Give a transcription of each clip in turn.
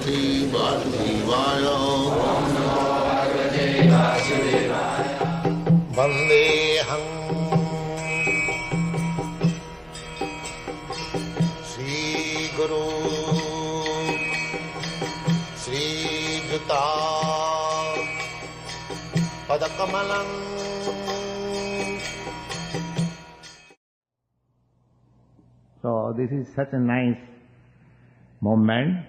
Shri Vasudevaya. Vandeham Shri Guru Shri Juta Padakamalam. So this is such a nice moment.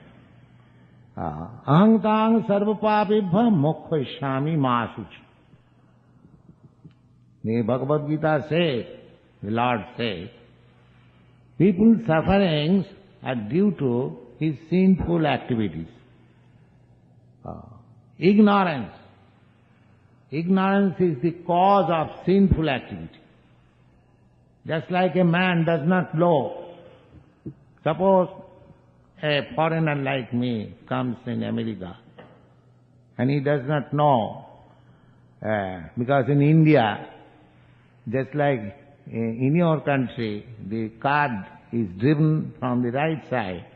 Aham tang sarvapapibha mokshaami masuchi. The Bhagavad Gita says, the Lord says, people's sufferings are due to his sinful activities. Ignorance. Ignorance is the cause of sinful activity. Just like a man does not know. Suppose a foreigner like me comes in America and he does not know, because in India, just like in your country, the car is driven from the right side.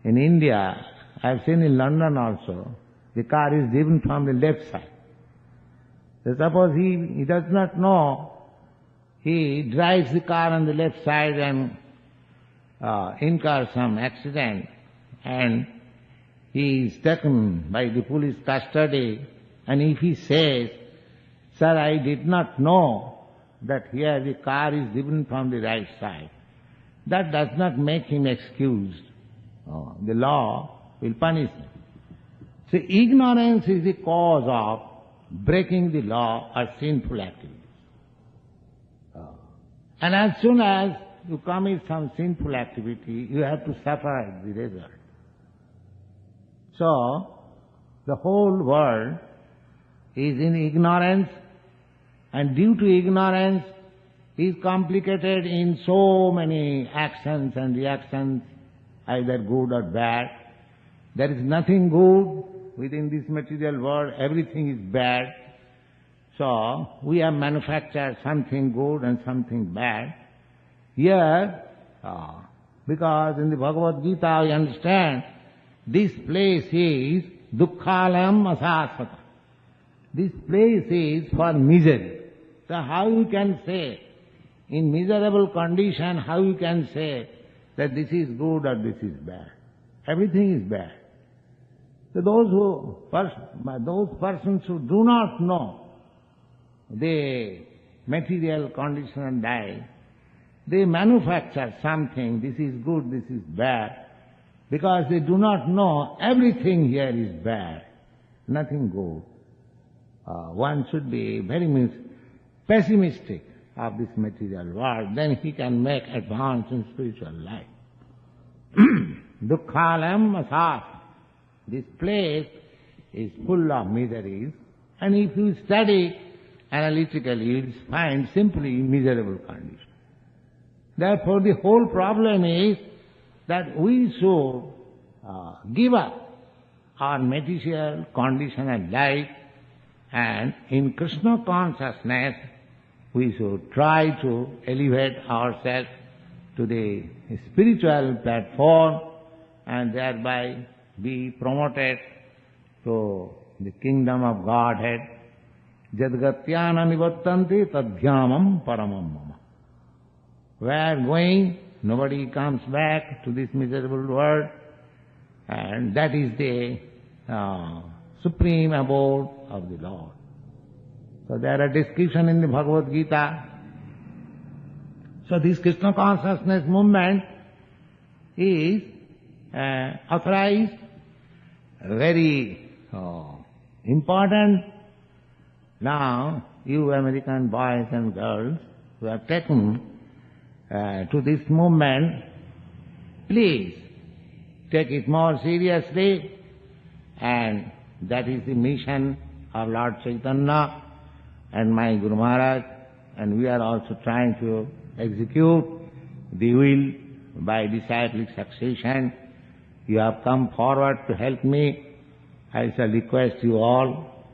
In India, I have seen in London also, the car is driven from the left side. So suppose he does not know, he drives the car on the left side and incurs some accident, and he is taken by the police custody, and if he says, "Sir, I did not know that here the car is driven from the right side," that does not make him excused. The law will punish him. So ignorance is the cause of breaking the law or sinful activities. And as soon as you commit some sinful activity, you have to suffer the result. So, the whole world is in ignorance, and due to ignorance is complicated in so many actions and reactions, either good or bad. There is nothing good within this material world, everything is bad. So, we have manufactured something good and something bad. Here, because in the Bhagavad Gita we understand, this place is dukkhalam asasvata. This place is for misery. So how you can say, in miserable condition, how you can say that this is good or this is bad? Everything is bad. So those persons who do not know the material condition and life, they manufacture something, this is good, this is bad, because they do not know everything here is bad, nothing good. One should be very pessimistic of this material world, then he can make advance in spiritual life. Dukkhalam asas. This place is full of miseries, and if you study analytically, you will find simply miserable condition. Therefore, the whole problem is that we should give up our material condition and life, and in Krishna consciousness we should try to elevate ourselves to the spiritual platform and thereby be promoted to the kingdom of Godhead. Jadgatyana nivattanti tadhyamam paramam mama. Where going, nobody comes back to this miserable world, and that is the supreme abode of the Lord. So there are descriptions in the Bhagavad Gita. So this Krishna consciousness movement is authorized, very important. Now, you American boys and girls who have taken to this movement, please take it more seriously, and that is the mission of Lord Chaitanya and my Guru Maharaj, and we are also trying to execute the will by disciplic succession. You have come forward to help me. I shall request you all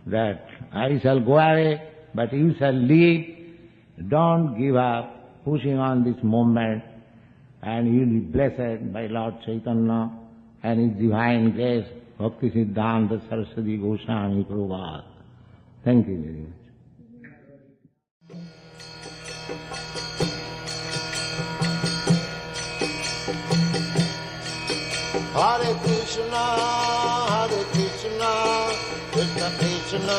that I shall go away, but you shall leave. Don't give up pushing on this movement, and you will be blessed by Lord Chaitanya and His Divine Grace, Bhakti Siddhanta Saraswati Goswami Prabhupada. Thank you very much. Hare Krishna, Krishna Krishna,